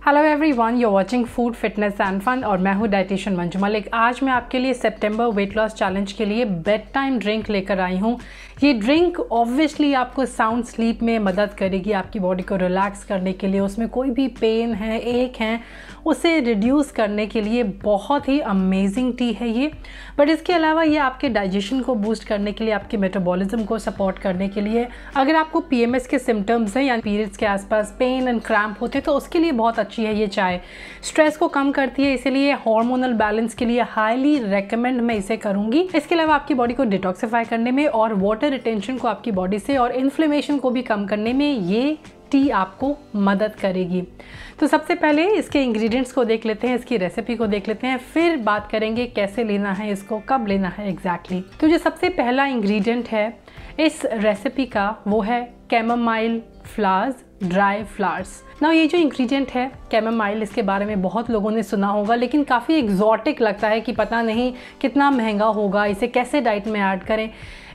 Hello everyone, you watching food fitness and fun और मैं हूँ डाइटिशियन मंजू मलिक। आज मैं आपके लिए सितंबर वेट लॉस चैलेंज के लिए बेड टाइम ड्रिंक लेकर आई हूँ। ये ड्रिंक ऑब्वियसली आपको साउंड स्लीप में मदद करेगी, आपकी बॉडी को रिलैक्स करने के लिए, उसमें कोई भी पेन है, एक है, उसे रिड्यूस करने के लिए बहुत ही अमेजिंग टी है ये। बट इसके अलावा ये आपके डाइजेशन को बूस्ट करने के लिए, आपके मेटाबॉलिज्म को सपोर्ट करने के लिए, अगर आपको पीएमएस के सिम्टम्स हैं या पीरियड्स के आसपास पेन एंड क्रैम्प होते हैं तो उसके लिए बहुत अच्छी है ये चाय। स्ट्रेस को कम करती है, इसीलिए हार्मोनल बैलेंस के लिए हाईली रेकमेंड मैं इसे करूंगी। इसके अलावा आपकी बॉडी को डिटॉक्सिफाई करने में और वाटर रिटेंशन को आपकी बॉडी से और इन्फ्लेमेशन को भी कम करने में ये टी आपको मदद करेगी। तो सबसे पहले इसके इंग्रेडिएंट्स को देख लेते हैं, इसकी रेसिपी को देख लेते हैं, फिर बात करेंगे कैसे लेना है इसको, कब लेना है एग्जैक्टली। तो जो सबसे पहला इंग्रेडिएंट है इस रेसिपी का वो है कैमोमाइल फ्लावर्स, ड्राई फ्लावर्स। ना ये जो इंग्रेडिएंट है कैमोमाइल, इसके बारे में बहुत लोगों ने सुना होगा, लेकिन काफ़ी एग्जॉटिक लगता है कि पता नहीं कितना महंगा होगा, इसे कैसे डाइट में ऐड करें।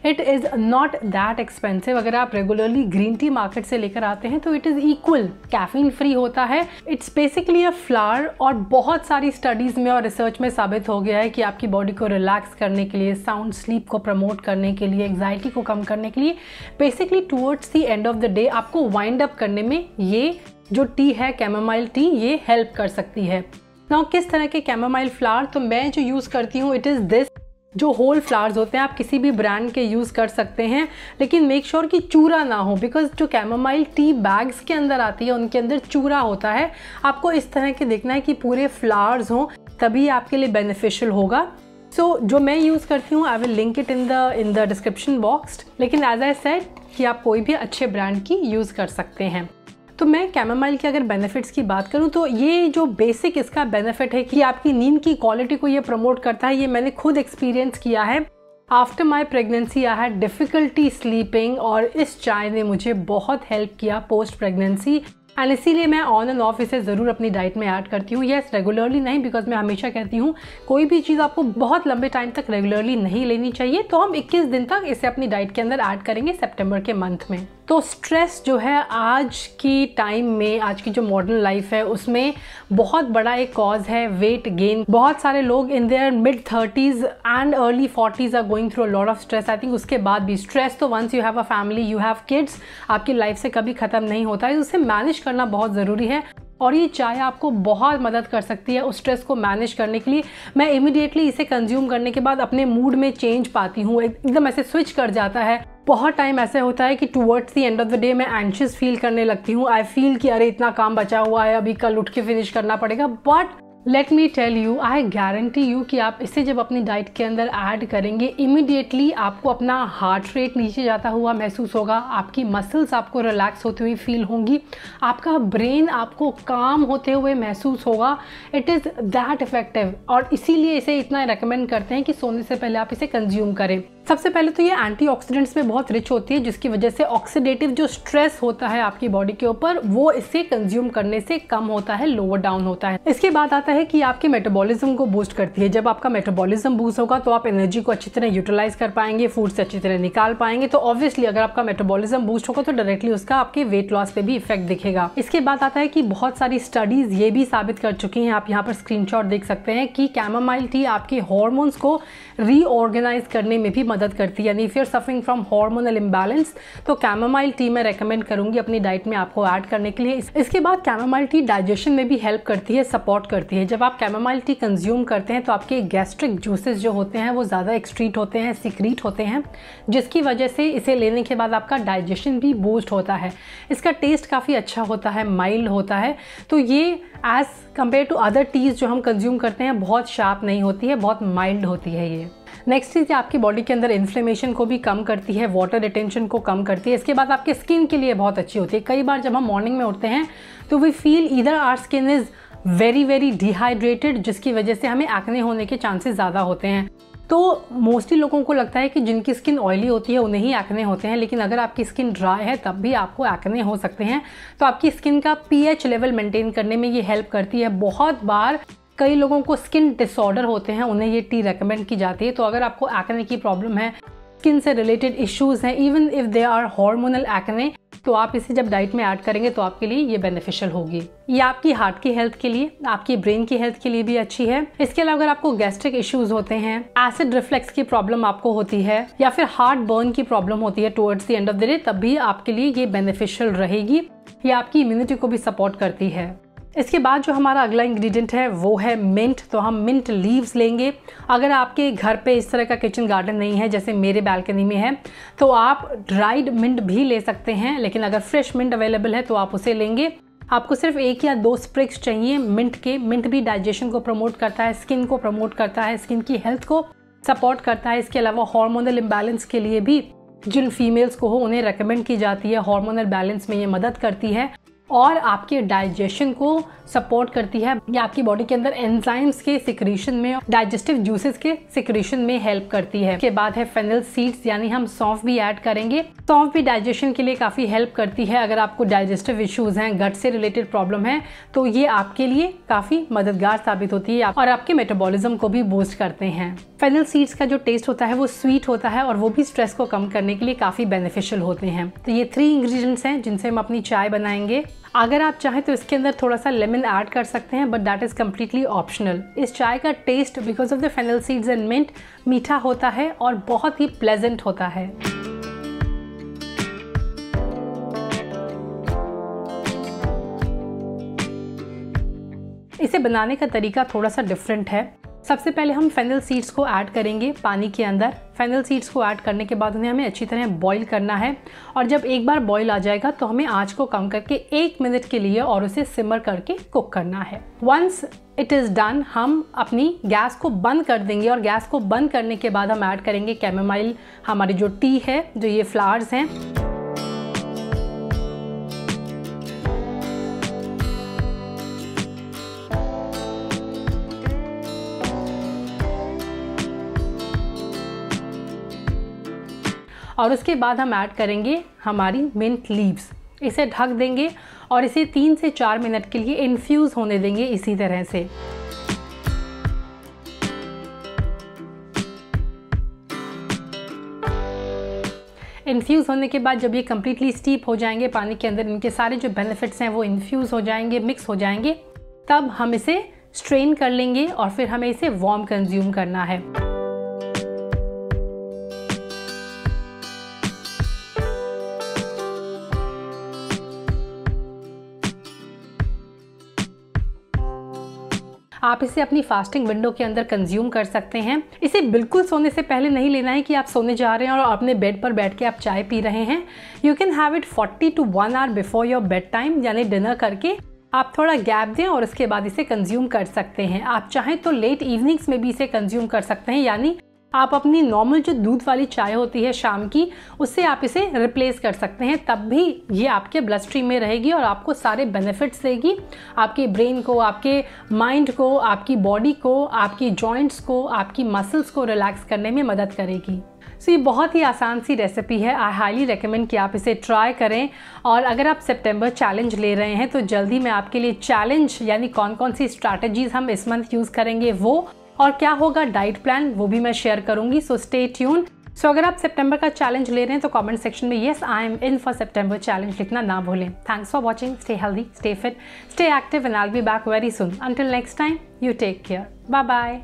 It is not that expensive. अगर आप रेगुलरली ग्रीन टी मार्केट से लेकर आते हैं तो it is equal, caffeine free होता है। इट्स बेसिकली अ फ्लावर और बहुत सारी स्टडीज़ में और रिसर्च में साबित हो गया है कि आपकी बॉडी को रिलैक्स करने के लिए, साउंड स्लीप को प्रमोट करने के लिए, एंग्जाइटी को कम करने के लिए, basically towards the end of the day आपको वाइंड अप करने में ये जो टी है कैमोमाइल टी, ये हेल्प कर सकती है। नाउ किस तरह के कैमोमाइल फ्लावर, तो मैं जो यूज़ करती हूँ इट इज़ दिस। जो होल फ्लावर्स होते हैं आप किसी भी ब्रांड के यूज़ कर सकते हैं, लेकिन मेक श्योर कि चूरा ना हो, बिकॉज जो कैमोमाइल टी बैग्स के अंदर आती है उनके अंदर चूरा होता है। आपको इस तरह के देखना है कि पूरे फ्लावर्स हों, तभी आपके लिए बेनिफिशियल होगा। सो जो मैं यूज़ करती हूँ I will link it in the description box, लेकिन एज आई सेड कि आप कोई भी अच्छे ब्रांड की यूज़ कर सकते हैं। तो मैं कैमोमाइल के अगर बेनिफिट्स की बात करूं तो ये जो बेसिक इसका बेनिफिट है कि आपकी नींद की क्वालिटी को ये प्रमोट करता है। ये मैंने खुद एक्सपीरियंस किया है। After my pregnancy I had difficulty sleeping और इस चाय ने मुझे बहुत हेल्प किया पोस्ट प्रेगनेंसी, एंड इसीलिए मैं ऑन एंड ऑफ इसे ज़रूर अपनी डाइट में ऐड करती हूँ। येस, रेगुलरली नहीं, बिकॉज मैं हमेशा कहती हूँ कोई भी चीज़ आपको बहुत लंबे टाइम तक रेगुलरली नहीं लेनी चाहिए। तो हम 21 दिन तक इसे अपनी डाइट के अंदर ऐड करेंगे सितंबर के मंथ में। तो स्ट्रेस जो है आज की टाइम में, आज की जो मॉडर्न लाइफ है उसमें बहुत बड़ा एक कॉज है वेट गेन। बहुत सारे लोग in their mid 30s and early 40s are going through a lot of stress. I think उसके बाद भी स्ट्रेस तो once you have a family, you have kids, आपकी लाइफ से कभी ख़त्म नहीं होता है। उसे मैनेज करना बहुत ज़रूरी है और ये चाय आपको बहुत मदद कर सकती है उस स्ट्रेस को मैनेज करने के लिए। मैं इमीडिएटली इसे कंज्यूम करने के बाद अपने मूड में चेंज पाती हूँ, एकदम ऐसे स्विच कर जाता है। बहुत टाइम ऐसे होता है कि towards the end of the day मैं एंशियस फील करने लगती हूँ। आई फील कि अरे इतना काम बचा हुआ है, अभी कल उठ के फिनिश करना पड़ेगा। But let me tell you, I guarantee you कि आप इसे जब अपनी डाइट के अंदर ऐड करेंगे, इमीडिएटली आपको अपना हार्ट रेट नीचे जाता हुआ महसूस होगा, आपकी मसल्स आपको रिलैक्स होती हुई फील होंगी, आपका ब्रेन आपको काम होते हुए महसूस होगा। इट इज़ दैट इफेक्टिव और इसीलिए इसे इतना रिकमेंड करते हैं कि सोने से पहले आप इसे कंज्यूम करें। सबसे पहले तो ये एंटीऑक्सीडेंट्स में बहुत रिच होती है, जिसकी वजह से ऑक्सीडेटिव जो स्ट्रेस होता है आपकी बॉडी के ऊपर वो इसे कंज्यूम करने से कम होता है, लोअर डाउन होता है। इसके बाद आता है कि आपके मेटाबॉलिज्म को बूस्ट करती है। जब आपका मेटाबॉलिज्म बूस्ट होगा तो आप एनर्जी को अच्छी तरह यूटिलाइज कर पाएंगे, फूड से अच्छी तरह निकाल पाएंगे। तो ऑब्वियसली अगर आपका मेटाबॉलिज्म बूस्ट होगा तो डायरेक्टली उसका आपके वेट लॉस पे भी इफेक्ट दिखेगा। इसके बाद आता है कि बहुत सारी स्टडीज ये भी साबित कर चुकी हैं, आप यहाँ पर स्क्रीनशॉट देख सकते हैं, कि कैमोमाइल टी आपके हॉर्मोन्स को रीऑर्गेनाइज करने में भी मदद करती है। यानी if you are suffering from hormonal imbalance तो कैमोमाइल टी मैं रेकमेंड करूंगी अपनी डाइट में आपको ऐड करने के लिए। इसके बाद कैमोमाइल टी डाइजेशन में भी हेल्प करती है, सपोर्ट करती है। जब आप कैमोमाइल टी कंज्यूम करते हैं तो आपके गैस्ट्रिक जूसेस जो होते हैं वो ज़्यादा एक्सक्रीट होते हैं, सीक्रीट होते हैं, जिसकी वजह से इसे लेने के बाद आपका डाइजेशन भी बूस्ट होता है। इसका टेस्ट काफ़ी अच्छा होता है, माइल्ड होता है। तो ये as compare to other teas जो हम कंज्यूम करते हैं बहुत शार्प नहीं होती है, बहुत माइल्ड होती है ये। नेक्स्ट चीज़, आपकी बॉडी के अंदर इन्फ्लेमेशन को भी कम करती है, वाटर रिटेंशन को कम करती है। इसके बाद आपके स्किन के लिए बहुत अच्छी होती है। कई बार जब हम मॉर्निंग में उठते हैं तो we feel either our skin is very dehydrated, जिसकी वजह से हमें एक्ने होने के चांसेस ज़्यादा होते हैं। तो मोस्टली लोगों को लगता है कि जिनकी स्किन ऑयली होती है उन्हें ही एक्ने होते हैं, लेकिन अगर आपकी स्किन ड्राई है तब भी आपको एक्ने हो सकते हैं। तो आपकी स्किन का पीएच लेवल मेंटेन करने में ये हेल्प करती है। बहुत बार कई लोगों को स्किन डिसऑर्डर होते हैं, उन्हें ये टी रेकमेंड की जाती है। तो अगर आपको एक्ने की प्रॉब्लम है, स्किन से रिलेटेड इश्यूज हैं, even if they are hormonal acne, तो आप इसे जब डाइट में ऐड करेंगे तो आपके लिए ये बेनिफिशियल होगी। ये आपकी हार्ट की हेल्थ के लिए, आपकी ब्रेन की हेल्थ के लिए भी अच्छी है। इसके अलावा अगर आपको गैस्ट्रिक इश्यूज होते हैं, एसिड रिफ्लेक्स की प्रॉब्लम आपको होती है या फिर हार्ट बर्न की प्रॉब्लम होती है towards the end of the day, तब भी आपके लिए ये बेनिफिशियल रहेगी। ये आपकी इम्यूनिटी को भी सपोर्ट करती है। इसके बाद जो हमारा अगला इंग्रेडिएंट है वो है मिंट। तो हम मिंट लीव्स लेंगे। अगर आपके घर पे इस तरह का किचन गार्डन नहीं है जैसे मेरे बालकनी में है तो आप ड्राइड मिंट भी ले सकते हैं, लेकिन अगर फ्रेश मिंट अवेलेबल है तो आप उसे लेंगे। आपको सिर्फ 1 या 2 स्प्रिग्स चाहिए मिंट के। मिंट भी डाइजेशन को प्रमोट करता है, स्किन को प्रमोट करता है, स्किन की हेल्थ को सपोर्ट करता है। इसके अलावा हार्मोनल इम्बैलेंस के लिए भी जिन फीमेल्स को हो उन्हें रेकमेंड की जाती है। हार्मोनल बैलेंस में ये मदद करती है और आपके डाइजेशन को सपोर्ट करती है। ये आपकी बॉडी के अंदर एंजाइम्स के सिक्रीशन में, डाइजेस्टिव जूसेस के सिक्रीशन में हेल्प करती है। इसके बाद है फेनल सीड्स, यानी हम सौंफ भी ऐड करेंगे। सौंफ भी डाइजेशन के लिए काफ़ी हेल्प करती है। अगर आपको डाइजेस्टिव इश्यूज हैं, गट से रिलेटेड प्रॉब्लम है, तो ये आपके लिए काफ़ी मददगार साबित होती है और आपके मेटाबॉलिज्म को भी बूस्ट करते हैं। फेनल सीड्स का जो टेस्ट होता है वो स्वीट होता है और वो भी स्ट्रेस को कम करने के लिए काफ़ी बेनिफिशियल होते हैं। तो ये 3 इंग्रेडिएंट्स हैं जिनसे हम अपनी चाय बनाएंगे। अगर आप चाहें तो इसके अंदर थोड़ा सा लेमन ऐड कर सकते हैं, but that is completely optional. इस चाय का taste because of the fennel seeds and mint मीठा होता है और बहुत ही प्लेजेंट होता है। इसे बनाने का तरीका थोड़ा सा डिफरेंट है। सबसे पहले हम फेनल सीड्स को ऐड करेंगे पानी के अंदर। फेनल सीड्स को ऐड करने के बाद उन्हें हमें अच्छी तरह बॉईल करना है और जब एक बार बॉईल आ जाएगा तो हमें आंच को कम करके 1 मिनट के लिए और उसे सिमर करके कुक करना है। वंस इट इज़ डन हम अपनी गैस को बंद कर देंगे और गैस को बंद करने के बाद हम ऐड करेंगे कैमोमाइल, हमारी जो टी है, जो ये फ्लावर्स हैं। और उसके बाद हम ऐड करेंगे हमारी मिंट लीव्स। इसे ढक देंगे और इसे 3 से 4 मिनट के लिए इन्फ्यूज़ होने देंगे इसी तरह से। इन्फ्यूज़ होने के बाद जब ये कम्प्लीटली स्टीप हो जाएंगे पानी के अंदर, इनके सारे जो बेनिफिट्स हैं वो इन्फ्यूज़ हो जाएंगे, मिक्स हो जाएंगे, तब हम इसे स्ट्रेन कर लेंगे और फिर हमें इसे वार्म कंज्यूम करना है। आप इसे अपनी फास्टिंग विंडो के अंदर कंज्यूम कर सकते हैं। इसे बिल्कुल सोने से पहले नहीं लेना है कि आप सोने जा रहे हैं और अपने बेड पर बैठ के आप चाय पी रहे हैं। You can have it 40 to 1 hour before your bed time, यानी डिनर करके आप थोड़ा गैप दें और उसके बाद इसे कंज्यूम कर सकते हैं। आप चाहें तो लेट इवनिंग्स में भी इसे कंज्यूम कर सकते हैं, यानी आप अपनी नॉर्मल जो दूध वाली चाय होती है शाम की, उससे आप इसे रिप्लेस कर सकते हैं। तब भी ये आपके ब्लड स्ट्रीम में रहेगी और आपको सारे बेनिफिट्स देगी, आपके ब्रेन को, आपके माइंड को, आपकी बॉडी को, आपकी जॉइंट्स को, आपकी मसल्स को रिलैक्स करने में मदद करेगी। ये बहुत ही आसान सी रेसिपी है। आई हाईली रिकमेंड कि आप इसे ट्राई करें। और अगर आप सितंबर चैलेंज ले रहे हैं तो जल्दी मैं आपके लिए चैलेंज यानी कौन कौन सी स्ट्रैटेजीज हम इस मंथ यूज़ करेंगे वो और क्या होगा डाइट प्लान वो भी मैं शेयर करूंगी। So stay tune. सो अगर आप सितंबर का चैलेंज ले रहे हैं तो कमेंट सेक्शन में yes I am in for September challenge लिखना ना भूलें। Thanks for watching. Stay healthy, stay fit, stay active and I will be back very soon. Until next time, you take care. Bye bye.